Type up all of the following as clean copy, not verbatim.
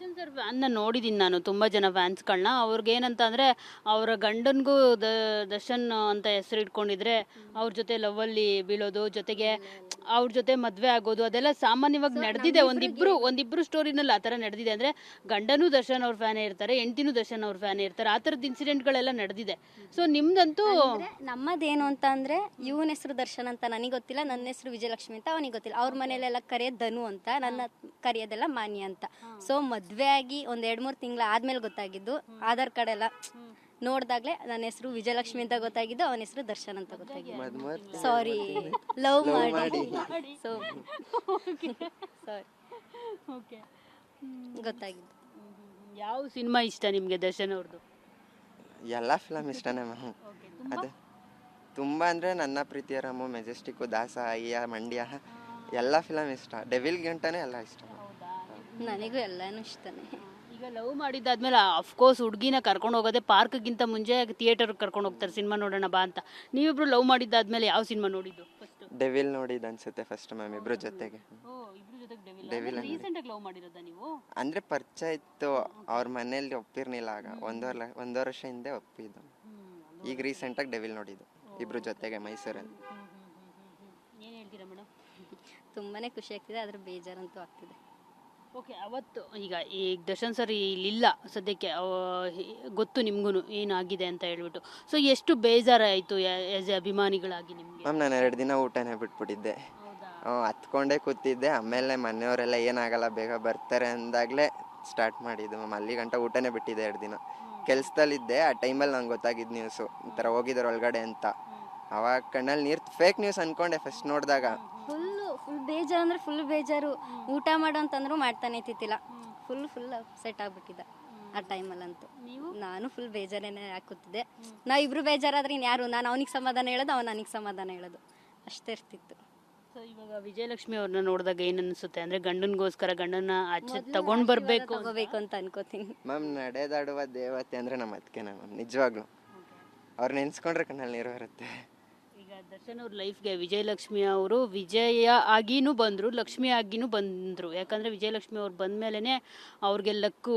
Darshan sir ಫ್ಯಾನ್ನ ನೋಡಿದ್ದೀನಿ ನಾನು, ತುಂಬ ಜನ ಫ್ಯಾನ್ಸ್ಗಳನ್ನ. ಅವ್ರಿಗೆ ಏನಂತ ಅಂದರೆ ಅವರ ಗಂಡನಿಗೂ ದರ್ಶನ್ ಅಂತ ಹೆಸರು ಇಟ್ಕೊಂಡಿದ್ರೆ ಅವ್ರ ಜೊತೆ ಲವ್ವಲ್ಲಿ ಬೀಳೋದು, ಜೊತೆಗೆ ಅವ್ರ ಜೊತೆ ಮದುವೆ ಆಗೋದು ಅದೆಲ್ಲ ಸಾಮಾನ್ಯವಾಗಿ ನಡೆದಿದೆ. ಒಂದಿಬ್ರು ಸ್ಟೋರಿನಲ್ಲಿ ಆ ಥರ ನಡೆದಿದೆ. ಅಂದರೆ ಗಂಡನೂ ದರ್ಶನ್ ಅವ್ರ ಫ್ಯಾನೇ ಇರ್ತಾರೆ, ಹೆಂಡತಿನೂ ದರ್ಶನ್ ಅವ್ರ ಫ್ಯಾನೇ ಇರ್ತಾರೆ. ಆ ಥರದ್ದು ಇನ್ಸಿಡೆಂಟ್ಗಳೆಲ್ಲ ನಡೆದಿದೆ. ಸೊ ನಿಮ್ದಂತೂ ನಮ್ಮದೇನು ಅಂತ ಅಂದರೆ ಇವನ ಹೆಸರು ದರ್ಶನ್ ಅಂತ ನನಗೆ ಗೊತ್ತಿಲ್ಲ, ನನ್ನ ಹೆಸರು ವಿಜಯಲಕ್ಷ್ಮಿ ಅಂತ ಅವನಿಗೆ ಗೊತ್ತಿಲ್ಲ. ಅವ್ರ ಮನೇಲೆಲ್ಲ ಕರೆಯೋದು ಧನು ಅಂತ, ನನ್ನ ಕರೆಯೋದೆಲ್ಲ ಮಾನ್ಯ ಅಂತ. ಸೊ ಮದುವೆ ಆಗಿ ಒಂದು 2-3 ತಿಂಗಳು ಆದ್ಮೇಲೆ ಗೊತ್ತಾಗಿದ್ದು, ಆಧಾರ್ ಕಾರ್ಡ್ ಎಲ್ಲ ನೋಡ್ದಾಗ್ಲೇ ನನ್ನ ಹೆಸರು ವಿಜಯಲಕ್ಷ್ಮಿ ಅಂತ ಗೊತ್ತಾಗಿದ್ದು, ಅವನ ಹೆಸರು ದರ್ಶನ್ ಅಂತ ಗೊತ್ತಾಗಿದ್ದು. ಸಾರಿ, ಲವ್ ಮಾಡಿ ಸೊ ಸಾರಿ ಗೊತ್ತಾಗಿದ್ದು. ಯಾವ ಸಿನಿಮಾ ಇಷ್ಟ ನಿಮಗೆ ದರ್ಶನ್ ಅವ್ರದ್ದು? ಎಲ್ಲ ಫಿಲಮ್ ಇಷ್ಟನೇ ಮ್ಯಾಮ್. ಅದೇ ತುಂಬ ಅಂದರೆ ನನ್ನ ಪ್ರೀತಿಯ ರಾಮು, ಮೆಜೆಸ್ಟಿಕ್ಕು, ದಾಸ, ಅಯ್ಯ, ಮಂಡ್ಯ ಎಲ್ಲ ಫಿಲಮ್ ಇಷ್ಟ. ಡೆವಿಲ್ ಗಂಟನೇ ಎಲ್ಲ ಇಷ್ಟ. ನನಗೂ ಎಲ್ಲಾನು ಇಷ್ಟನೇ. ಈಗ ಲವ್ ಮಾಡಿದ್ದಾದ್ಮೇಲೆ ಅಫ್ಕೋರ್ಸ್ ಹುಡುಗಿನ ಕರ್ಕೊಂಡು ಹೋಗೋದೇ ಪಾರ್ಕ್ಗಿಂತ ಮುಂಚೆ ಥಿಯೇಟರ್ಗೆ ಕರ್ಕೊಂಡು ಹೋಗ್ತಾರೆ ಸಿನಿಮಾ ನೋಡೋಣ ಬಾ ಅಂತ. ನೀವಿಬ್ರು ಲವ್ ಮಾಡಿದ್ದಾದ್ಮೇಲೆ ಯಾವ ಸಿನಿಮಾ ನೋಡಿದ್ದು ಫಸ್ಟ್? ಡೆವಿಲ್ ನೋಡಿದ್ದು ಅನ್ಸುತ್ತೆ ಫಸ್ಟ್ ಮ್ಯಾಮ್, ಇಬ್ರು ಜೊತೆಗೆ. ಡೆವಿಲ್ ರೀಸೆಂಟಾಗಿ ಲವ್ ಮಾಡಿರೋದಾ ನೀವು? ಅಂದರೆ ಪರಿಚಯ ಇತ್ತು, ಅವ್ರ ಮನೇಲಿ ಒಪ್ಪಿರ್ನಿಲ್ಲ. ಆಗ ಒಂದೂವರೆ ವರ್ಷ ಹಿಂದೆ ಒಪ್ಪಿದ್ದು. ಈಗ ರೀಸೆಂಟಾಗಿ ಡೆವಿಲ್ ನೋಡಿದ್ದು ಇಬ್ರು ಜೊತೆಗೆ ಮೈಸೂರಲ್ಲಿ. ಏನು ಹೇಳ್ತೀರಾ ಮೇಡಮ್? ತುಂಬಾನೇ ಖುಷಿ ಆಗ್ತಿದೆ, ಆದ್ರೆ ಬೇಜಾರಂತೂ ಆಗ್ತಿದೆ. ಓಕೆ, ಅವತ್ತು ಈಗ ದರ್ಶನ್ ಸರ್ ಇಲ್ಲಿಲ್ಲ ಸದ್ಯಕ್ಕೆ, ಗೊತ್ತು ನಿಮ್ಗೂ ಏನಾಗಿದೆ ಅಂತ ಹೇಳ್ಬಿಟ್ಟು. ಸೊ ಎಷ್ಟು ಬೇಜಾರಾಯಿತು ಆಸ್ ಎ ಅಭಿಮಾನಿಗಳಾಗಿ ನಿಮಗೆ? ಮ್ಯಾಮ್ ನಾನು 2 ದಿನ ಊಟನೇ ಬಿಟ್ಬಿಟ್ಟಿದ್ದೆ. ಹತ್ಕೊಂಡೇ ಕೂತಿದ್ದೆ. ಆಮೇಲೆ ಮನೆಯವರೆಲ್ಲ ಏನಾಗಲ್ಲ ಬೇಗ ಬರ್ತಾರೆ ಅಂದಾಗಲೇ ಸ್ಟಾರ್ಟ್ ಮಾಡಿದ್ದು ಮ್ಯಾಮ್. ಅಲ್ಲಿ ಗಂಟ ಊಟನೇ ಬಿಟ್ಟಿದ್ದೆ 2 ದಿನ. ಕೆಲಸದಲ್ಲಿದ್ದೆ. ಆ ಟೈಮಲ್ಲಿ ನಂಗೆ ಗೊತ್ತಾಗಿದ್ದು ನ್ಯೂಸು, ಈ ಥರ ಹೋಗಿದ್ದಾರೆ ಒಳಗಡೆ ಅಂತ. ಅವಾಗ ಕಣ್ಣಲ್ಲಿ ನೀರು, ಫೇಕ್ ನ್ಯೂಸ್ ಅನ್ಕೊಂಡೆ ಫಸ್ಟ್ ನೋಡಿದಾಗ. ಫುಲ್ ಬೇಜಾರು ಅಂದ್ರೆ ಫುಲ್ ಬೇಜಾರು. ಊಟ ಮಾಡು ಅಂತಂದ್ರೂ ಮಾಡ್ತಾನೆ ಇತ್ತಿಲ್ಲ. ಫುಲ್ ಅಪ್ಸೆಟ್ ಆಗ್ಬಿಟ್ಟಿದ್ದ ಆ ಟೈಮಲ್ಲಂತೂ. ನಾನು ಫುಲ್ ಬೇಜಾರೇನೆ ಹಾಕುತ್ತಿದ್ದೆ. ನಾವಿಬ್ರು ಬೇಜಾರಾದ್ರೆ ಇನ್ಯಾರು, ನಾನು ಅವನಿಗೆ ಸಮಾಧಾನ ಹೇಳೋದು, ಅವನು ನನಗೆ ಸಮಾಧಾನ ಹೇಳೋದು, ಅಷ್ಟೇ ಇರ್ತಿತ್ತು. ಸೊ ಇವಾಗ ವಿಜಯಲಕ್ಷ್ಮಿ ಅವ್ರನ್ನ ನೋಡಿದಾಗ ಏನ್ ಅನ್ಸುತ್ತೆ? ಅಂದ್ರೆ ಗಂಡನ್ಗೋಸ್ಕರ ಗಂಡನ ಆಚೆ ತಗೊಂಡ್ ಬರ್ಬೇಕು ಅಂತ ಅನ್ಕೋತೀನಿ ಮ್ಯಾಮ್. ನಡೆದಾಡುವ ದೇವತೆ ಅಂದ್ರೆ ನಮ್ಮ ಅದಕ್ಕೆನ ಮ್ಯಾಮ್, ನಿಜವಾಗ್ಲು ಅವ್ರು ನೆನ್ಸ್ಕೊಂಡ್ರೆ ಕಣ್ಣಲ್ಲಿ ನೀರು ಬರುತ್ತೆ. ಈಗ ದರ್ಶನ್ ಅವ್ರ ಲೈಫ್ಗೆ ವಿಜಯಲಕ್ಷ್ಮಿ ಅವರು ವಿಜಯ ಆಗಿನೂ ಬಂದ್ರು, ಲಕ್ಷ್ಮಿ ಆಗಿನೂ ಬಂದ್ರು. ಯಾಕಂದ್ರೆ ವಿಜಯಲಕ್ಷ್ಮಿ ಅವ್ರು ಬಂದ್ಮೇಲೆನೆ ಅವ್ರಿಗೆ ಲಕ್ಕು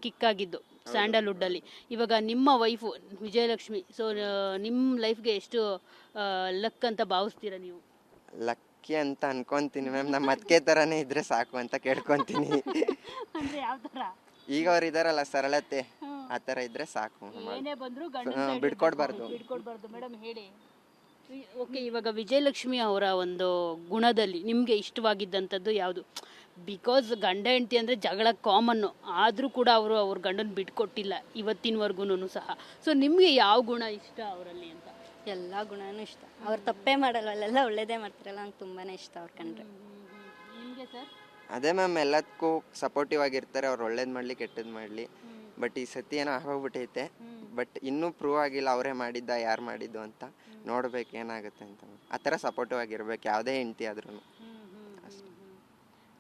ಕಿಕ್ ಆಗಿದ್ದು ಸ್ಯಾಂಡಲ್ವುಡ್ ಅಲ್ಲಿ. ಇವಾಗ ನಿಮ್ಮ ವೈಫು ವಿಜಯಲಕ್ಷ್ಮಿ, ಸೊ ನಿಮ್ಮ ಲೈಫ್ಗೆ ಎಷ್ಟು ಲಕ್ ಅಂತ ಭಾವಿಸ್ತೀರಾ ನೀವು? ಲಕ್ಕಿ ಅಂತ ಅನ್ಕೊಂತೀನಿ ಮ್ಯಾಮ್. ನಮ್ಮ ಅದಕ್ಕೆ ತರಾನೇ ಇದ್ರೆ ಸಾಕು ಅಂತ ಕೇಳ್ಕೊಂತೀನಿ. ಅಂದ್ರೆ ಯಾವ ತರ? ಈಗ ಅವ್ರು ಇದಾರಲ್ಲ ಸರಳತೆ, ಆ ಥರ ಇದ್ರೆ ಸಾಕು. ಏನೇ ಬಂದ್ರು ಬಿಡ್ಕೊಡ್ಬಾರ್ದು. ಮೇಡಮ್ ಹೇಳಿ. ಓಕೆ, ಇವಾಗ ವಿಜಯಲಕ್ಷ್ಮಿ ಅವರ ಒಂದು ಗುಣದಲ್ಲಿ ನಿಮಗೆ ಇಷ್ಟವಾಗಿದ್ದಂಥದ್ದು ಯಾವುದು? ಬಿಕಾಸ್ ಗಂಡ ಹೆಂಡತಿ ಅಂದರೆ ಜಗಳ ಕಾಮನ್ನು, ಆದರೂ ಕೂಡ ಅವ್ರ ಗಂಡನ ಬಿಟ್ಕೊಟ್ಟಿಲ್ಲ ಇವತ್ತಿನವರೆಗೂ ಸಹ. ಸೊ ನಿಮಗೆ ಯಾವ ಗುಣ ಇಷ್ಟ ಅವರಲ್ಲಿ ಅಂತ? ಎಲ್ಲ ಗುಣನೂ ಇಷ್ಟ. ಅವ್ರು ತಪ್ಪೇ ಮಾಡಲ್ಲ, ಅಲ್ಲೆಲ್ಲ ಒಳ್ಳೇದೇ ಮಾಡ್ತಾರಲ್ಲ, ನಂಗೆ ತುಂಬಾನೇ ಇಷ್ಟ ಅವ್ರ ಕಂಡ್ರೆ. ನಿಮಗೆ ಸರ್? ಅದೇ ಮ್ಯಾಮ್, ಎಲ್ಲದಕ್ಕೂ ಸಪೋರ್ಟಿವ್ ಆಗಿರ್ತಾರೆ. ಅವ್ರು ಒಳ್ಳೇದು ಮಾಡಲಿ ಕೆಟ್ಟದ್ದು ಮಾಡಲಿ. ಬಟ್ ಈ ಸತಿ ಏನೋ ಆಗೋಗ್ಬಿಟ್ಟೈತೆ. ಬಟ್ ಇನ್ನೂ ಪ್ರೂವ್ ಆಗಿಲ್ಲ ಅವರೇ ಮಾಡಿದ್ದ ಯಾರು ಮಾಡಿದ್ದು ಅಂತ. ನೋಡ್ಬೇಕು ಏನಾಗುತ್ತೆ ಅಂತ. ಆ ಥರ ಸಪೋರ್ಟಿವ್ ಆಗಿರ್ಬೇಕು ಯಾವುದೇ ಹೆಂಡತಿ ಆದ್ರೂ.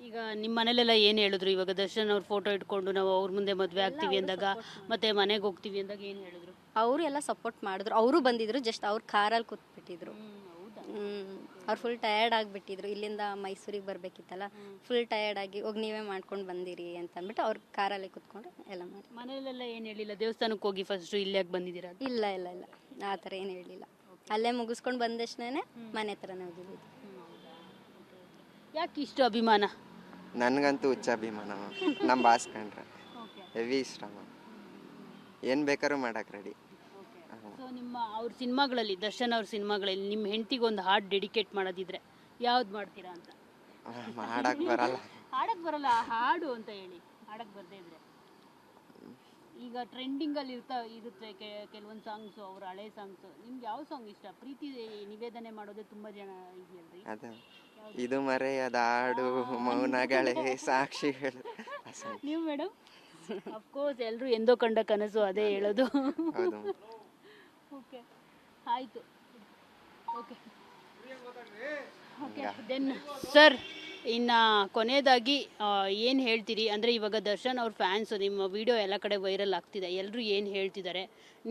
ಈಗ ನಿಮ್ಮ ಮನೇಲೆಲ್ಲ ಏನು ಹೇಳಿದ್ರು? ಇವಾಗ ದರ್ಶನ್ ಅವ್ರ ಫೋಟೋ ಇಟ್ಕೊಂಡು ನಾವು ಅವ್ರ ಮುಂದೆ ಮದುವೆ ಆಗ್ತೀವಿ ಅಂದಾಗ, ಮತ್ತೆ ಮನೆಗೆ ಹೋಗ್ತೀವಿ ಅಂದಾಗ ಏನು ಹೇಳಿದ್ರು? ಅವರು ಎಲ್ಲ ಸಪೋರ್ಟ್ ಮಾಡಿದ್ರು. ಅವರು ಬಂದಿದ್ರು, ಜಸ್ಟ್ ಅವ್ರು ಕಾರಲ್ಲಿ ಕೂತ್ಬಿಟ್ಟಿದ್ರು. ಅವ್ರು ಫುಲ್ ಟಯರ್ಡ್ ಆಗಿಬಿಟ್ಟಿದ್ರು. ಇಲ್ಲಿಂದ ಮೈಸೂರಿಗೆ ಬರಬೇಕಿತ್ತಲ್ಲ, ಫುಲ್ ಟಯರ್ಡ್ ಆಗಿ ಹೋಗಿ ನೀವೇ ಮಾಡ್ಕೊಂಡು ಬಂದಿರಿ ಅಂತ ಅಂದ್ಬಿಟ್ಟು ಅವ್ರು ಕಾರಲ್ಲಿ ಕೂತ್ಕೊಂಡು ಎಲ್ಲ ಮಾಡಿ. ಮನೆಯಲ್ಲೆಲ್ಲ ಏನು ಹೇಳಿಲ್ಲ? ದೇವಸ್ಥಾನಕ್ಕೆ ಹೋಗಿ ಫಸ್ಟು ಇಲ್ಲಿ ಯಾಕೆ ಬಂದಿದ್ದೀರಾ? ಇಲ್ಲ ಆ ಥರ ಏನು ಹೇಳಿಲ್ಲ. ಅಲ್ಲೇ ಮುಗಿಸ್ಕೊಂಡು ಬಂದಷ್ಟೇ ಮನೆ ಹತ್ರನೇ ಹೋಗಿದ್ದು. ಯಾಕೆ ಇಷ್ಟು ಅಭಿಮಾನ? ನನಗಂತೂ ಹುಚ್ಚ ಅಭಿಮಾನ ನಮ್ಮ ಬಾಸ್ ಕಂಡ್ರೆ ಹೆವಿ ಇಷ್ಟ ಮ್ಯಾಮ್. ಏನು ಬೇಕಾದ್ರೂ ಮಾಡಕ್ಕೆ ರೆಡಿ. ಸೊ ನಿಮ್ಮ ಅವ್ರ ಸಿನಿಮಾಗಳಲ್ಲಿ, ದರ್ಶನ್ ಅವ್ರ ಸಿನಿಮಾಗಳಲ್ಲಿ ನಿಮ್ಮ ಹೆಂಡತಿಗೆ ಒಂದು ಹಾಡು ಡೆಡಿಕೇಟ್ ಮಾಡೋದಿದ್ರೆ ಯಾವ್ದು ಮಾಡ್ತೀರಾ ಅಂತ? ಮಾಡಕ್ಕೆ ಬರಲ್ಲ. ಹಾಡಕ್ಕೆ ಬರಲ್ಲ? ಹಾಡು ಅಂತ ಹೇಳಿ. ಹಾಡಕ್ಕೆ ಬರದೇ ಇದ್ರೆ ಈಗ ಟ್ರೆಂಡಿಂಗಲ್ಲಿ ಇರುತ್ತೆ ಕೆಲವೊಂದು ಸಾಂಗ್ಸು, ಅವ್ರ ಹಳೆ ಸಾಂಗ್ಸು. ನಿಮ್ಗೆ ಯಾವ ಸಾಂಗ್ ಇಷ್ಟ? ಪ್ರೀತಿ ನಿವೇದನೆ ಮಾಡೋದೇ ತುಂಬ ಜನ ಇದೆಯಲ್ರಿ. ಅದೇ ಇದು ಮರೆಯದ ಹಾಡು, ಮೌನಗಳೇ ಸಾಕ್ಷಿಗಳು. ನೀವು ಮೇಡಮ್? ಅಫ್ಕೋರ್ಸ್ ಎಲ್ಲರೂ ಎಂದೋ ಕಂಡ ಕನಸು ಅದೇ ಹೇಳೋದು. ಓಕೆ, ಆಯಿತು. ಓಕೆ ದೆನ್ ಸರ್, ಇನ್ನು ಕೊನೆಯದಾಗಿ ಏನು ಹೇಳ್ತೀರಿ? ಅಂದರೆ ಇವಾಗ ದರ್ಶನ್ ಅವ್ರ ಫ್ಯಾನ್ಸು, ನಿಮ್ಮ ವಿಡಿಯೋ ಎಲ್ಲ ಕಡೆ ವೈರಲ್ ಆಗ್ತಿದೆ, ಎಲ್ಲರೂ ಏನು ಹೇಳ್ತಿದ್ದಾರೆ,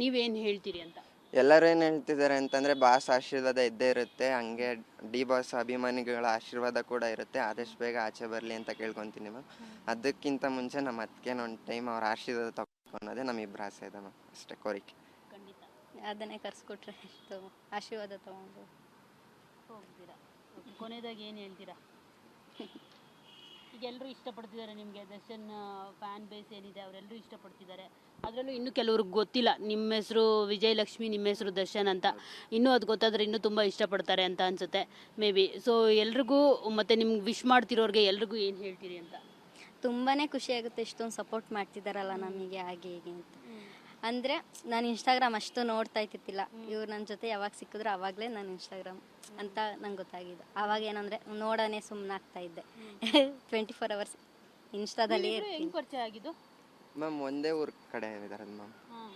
ನೀವೇನು ಹೇಳ್ತೀರಿ ಅಂತ? ಎಲ್ಲರೂ ಏನು ಹೇಳ್ತಿದ್ದಾರೆ ಅಂತಂದರೆ ಬಾಸ್ ಆಶೀರ್ವಾದ ಇದ್ದೇ ಇರುತ್ತೆ, ಹಂಗೆ ಡಿ ಬಾಸ್ ಅಭಿಮಾನಿಗಳ ಆಶೀರ್ವಾದ ಕೂಡ ಇರುತ್ತೆ. ಆದಷ್ಟು ಬೇಗ ಆಚೆ ಬರಲಿ ಅಂತ ಕೇಳ್ಕೊತೀನಿ ಮ್ಯಾಮ್. ಅದಕ್ಕಿಂತ ಮುಂಚೆ ನಮ್ಮ ಅದಕ್ಕೇನು ಒಂದು ಟೈಮ್ ಅವ್ರ ಆಶೀರ್ವಾದ ತಗೊಳ್ಳೋದೇ ನಮ್ಮಿಬ್ಬರ ಆಸೆ ಇದೆ ಮ್ಯಾಮ್, ಅಷ್ಟೇ ಕೋರಿಕೆ. ಖಂಡಿತ ಅದನ್ನೇ ಕರ್ಸ್ಕೊಟ್ರೆ ಎಷ್ಟು ಆಶೀರ್ವಾದ ತಗೊಂಡು ಹೋಗ್ತೀರಾ. ಕೊನೆಯದಾಗಿ ಏನು ಹೇಳ್ತೀರಾ? ಈಗ ಎಲ್ಲರೂ ಇಷ್ಟಪಡ್ತಿದ್ದಾರೆ ನಿಮಗೆ, ದರ್ಶನ್ ಫ್ಯಾನ್ ಬೇಸ್ ಏನಿದೆ ಅವರೆಲ್ಲರೂ ಇಷ್ಟಪಡ್ತಿದ್ದಾರೆ. ಅದರಲ್ಲೂ ಇನ್ನೂ ಕೆಲವ್ರಿಗೆ ಗೊತ್ತಿಲ್ಲ, ನಿಮ್ಮ ಹೆಸರು ವಿಜಯಲಕ್ಷ್ಮಿ, ನಿಮ್ಮ ಹೆಸರು ದರ್ಶನ್ ಅಂತ. ಇನ್ನೂ ಅದು ಗೊತ್ತಾದರೆ ಇನ್ನೂ ತುಂಬ ಇಷ್ಟಪಡ್ತಾರೆ ಅಂತ ಅನಿಸುತ್ತೆ ಮೇ ಬಿ. ಸೊ ಎಲ್ರಿಗೂ ಮತ್ತು ನಿಮ್ಗೆ ವಿಶ್ ಮಾಡ್ತಿರೋರಿಗೆ ಎಲ್ರಿಗೂ ಏನು ಹೇಳ್ತೀರಿ ಅಂತ? ತುಂಬಾ ಖುಷಿಯಾಗುತ್ತೆ, ಇಷ್ಟೊಂದು ಸಪೋರ್ಟ್ ಮಾಡ್ತಿದ್ದಾರಲ್ಲ ನಮಗೆ ಹಾಗೆ ಹೀಗೆ ಅಂತ. ಅಂದರೆ ನಾನು ಇನ್ಸ್ಟಾಗ್ರಾಮ್ ಅಷ್ಟು ನೋಡ್ತಾ ಇರ್ತಿಲ್ಲ, ಇವ್ರು ನನ್ನ ಜೊತೆ ಯಾವಾಗ ಸಿಕ್ಕಿದ್ರು ಆವಾಗಲೇ ನಾನು ಇನ್ಸ್ಟಾಗ್ರಾಮ್ ಅಂತ ನಂಗೆ ಗೊತ್ತಾಗಿದ್ದು. ಆವಾಗ ಏನಂದರೆ ನೋಡೋನೆ ಸುಮ್ಮನೆ ಆಗ್ತಾ ಇದ್ದೆ. 24 hours ಇನ್ಸ್ಟಾದಲ್ಲಿ ಹೆಂಗೆ ಪರಿಚಯ ಆಗಿದ್ದು? ಮ್ಯಾಮ್ ಒಂದೇ ಊರ ಕಡೆ ಇದ್ದಾರೆ ಮ್ಯಾಮ್.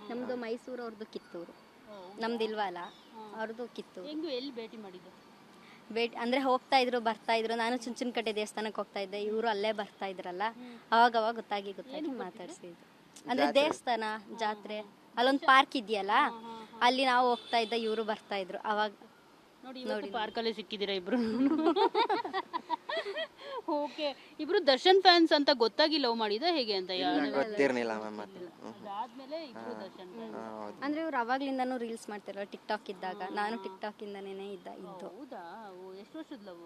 ನಮ್ಮದು ಮೈಸೂರು, ಅವ್ರದ್ದು ಕಿತ್ತೂರು. ನಮ್ದು ಇಲ್ವಲ್ಲ, ಅವ್ರದ್ದು ಕಿತ್ತೂರು. ಹೆಂಗೂ ಎಲ್ಲಿ ಭೇಟಿ ಮಾಡಿದ್ದು? ಅಂದರೆ ಹೋಗ್ತಾ ಇದ್ರು ಬರ್ತಾ ಇದ್ರು. ನಾನು ಚುಂಚನಕಟ್ಟೆ ದೇವಸ್ಥಾನಕ್ಕೆ ಹೋಗ್ತಾ ಇದ್ದೆ, ಇವರು ಅಲ್ಲೇ ಬರ್ತಾ ಇದ್ರಲ್ಲ, ಅವಾಗ ಗೊತ್ತಾಗಿ ಮಾತಾಡ್ಸಿದ್ರು. ಅಂದ್ರೆ ದೇವಸ್ಥಾನ, ಜಾತ್ರೆ, ಅಲ್ಲೊಂದು ಪಾರ್ಕ್ ಇದೆಯಲ್ಲ, ಅಲ್ಲಿ ನಾವು ಹೋಗ್ತಾ ಇದ್ದ, ಇವರು ಬರ್ತಾ ಇದ್ರು. ಅವಾಗ ನೋಡಿ ಪಾರ್ಕಲ್ಲೇ ಸಿಕ್ಕಿದ್ದೀರಾ ಇಬ್ರು. ಓಕೆ, ಇಬ್ರು ದರ್ಶನ್ ಫ್ಯಾನ್ಸ್ ಅಂತ ಗೊತ್ತಾಗಿ ಲವ್ ಮಾಡಿದ ಹೇಗೆ ಅಂತ? ಗೊತ್ತಿರಲಿಲ್ಲ ಮ್ಯಾಮ್. ಮತ್ತೆ ಅದಾದ್ಮೇಲೆ ಇಬ್ರು ದರ್ಶನ್ ಫ್ಯಾನ್ಸ್. ಅಂದ್ರೆ ಇವ್ರು ಅವಾಗ್ಲಿಂದಾನು ರೀಲ್ಸ್ ಮಾಡ್ತಿರಲ್ಲ, ಟಿಕ್ಟಾಕ್ ಇದ್ದಾಗ. ನಾನು ಟಿಕ್ಟಾಕ್ ಇಂದಾನೇ ಇದ್ದು. ಹೌದಾ? ಎಷ್ಟು ವರ್ಷದ ಲವ್?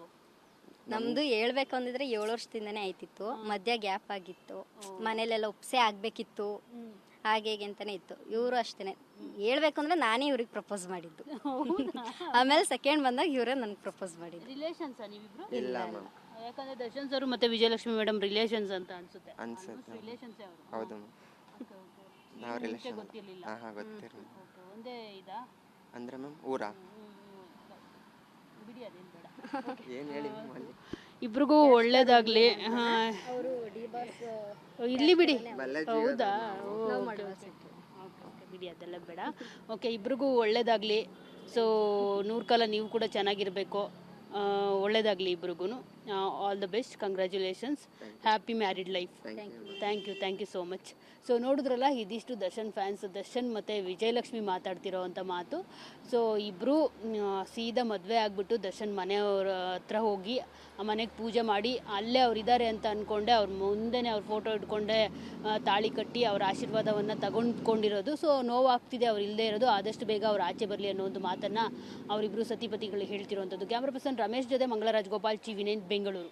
ನಮ್ದು ಹೇಳ್ಬೇಕು ಅಂದಿದ್ರೆ 7 ವರ್ಷದಿಂದನೇ ಆಯ್ತಿತ್ತು. ಮಧ್ಯ ಗ್ಯಾಪ್ ಆಗಿತ್ತು, ಮನೇಲೆಲ್ಲ ಒಪ್ಸೆ ಆಗ್ಬೇಕಿತ್ತು, ಹಾಗೆ ಹೇಗೆ ಅಂತಾನೆ ಇತ್ತು. ಇವರು ಅಷ್ಟೇನೆ, ಹೇಳ್ಬೇಕು ಅಂದ್ರೆ ನಾನೇ ಇವ್ರಿಗೆ ಪ್ರಪೋಸ್ ಮಾಡಿದ್ದು. ಆಮೇಲೆ ಸೆಕೆಂಡ್ ಬಂದಾಗ ಇವರೇ ನನ್ಗೆ ಪ್ರಪೋಸ್ ಮಾಡಿದ್ದು. ರಿಲೇಷನ್ಸಾ ನೀವಿಬ್ರು? ಇಲ್ಲ ಮ್ಯಾಮ್. ಯಾಕಂದ್ರೆ ದರ್ಶನ್ ಸರ್ ಮತ್ತೆ ವಿಜಯಲಕ್ಷ್ಮಿ ಮೇಡಮ್ ರಿಲೇಷನ್ಸ್ ಅಂತ ಅನ್ಸುತ್ತೆ. ರಿಲೇಷನ್ಸ್ ಅವರು? ಹೌದು ಮ್ಯಾಮ್. ನಾವು ರಿಲೇಷನ್ ಗೊತ್ತಿರಲಿಲ್ಲ. ಹಾಂ ಗೊತ್ತಿರಲಿಲ್ಲ. ಒಂದೇ ಇದಾ ಅಂದರೆ ಮ್ಯಾಮ್ ಊರಾ? ಬಿಡಿ, ಅದೇನು ಬೇಡ. ಏನು ಹೇಳಿ ಮ್ಯಾಮ್ ಅಲ್ಲಿ? ಇಬ್ರಿಗೂ ಒಳ್ಳೇದಾಗ್ಲಿ. ಇಲ್ಲಿ ಬಿಡಿ. ಹೌದಾ? ಬಿಡಿ, ಅದೆಲ್ಲ ಬೇಡ. ಓಕೆ, ಇಬ್ರಿಗೂ ಒಳ್ಳೇದಾಗ್ಲಿ. ಸೊ 100 ಕಾಲ ನೀವು ಕೂಡ ಚೆನ್ನಾಗಿರ್ಬೇಕು. ಒಳ್ಳೇದಾಗಲಿ ಇಬ್ರಿಗೂ. All the best, congratulations, happy married life. Thank you so much. So ನೋಡಿದ್ರಲ್ಲ, ಇದಿಷ್ಟು ದರ್ಶನ್ ಫ್ಯಾನ್ಸ್, ದರ್ಶನ್ ಮತ್ತು ವಿಜಯಲಕ್ಷ್ಮಿ ಮಾತಾಡ್ತಿರೋ ಅಂಥ ಮಾತು. ಸೊ ಇಬ್ಬರು ಸೀದಾ ಮದುವೆ ಆಗಿಬಿಟ್ಟು ದರ್ಶನ್ ಮನೆಯವ್ರ ಹತ್ರ ಹೋಗಿ ಆ ಮನೆಗೆ ಪೂಜೆ ಮಾಡಿ ಅಲ್ಲೇ ಅವ್ರಿದ್ದಾರೆ ಅಂತ ಅಂದ್ಕೊಂಡೆ ಅವ್ರ ಮುಂದೆನೇ ಅವ್ರ ಫೋಟೋ ಇಟ್ಕೊಂಡೆ ತಾಳಿ ಕಟ್ಟಿ ಅವ್ರ ಆಶೀರ್ವಾದವನ್ನು ತಗೊಂಡ್ಕೊಂಡಿರೋದು. ಸೊ ನೋವಾಗ್ತಿದೆ ಅವ್ರು ಇಲ್ಲದೆ ಇರೋದು. ಆದಷ್ಟು ಬೇಗ ಅವ್ರು ಆಚೆ ಬರಲಿ ಅನ್ನೋ ಒಂದು ಮಾತನ್ನು ಅವರಿಬ್ಬರು ಸತಿಪತಿಗಳು ಹೇಳ್ತಿರೋವಂಥದ್ದು. ಕ್ಯಾಮ್ರಾ ಪರ್ಸನ್ ರಮೇಶ್ ಜೊತೆ ಮಂಗಳರಾಜ್ ಗೋಪಾಲ್, ಟಿ.ವಿ. 9 ಬೆಂಗಳೂರು.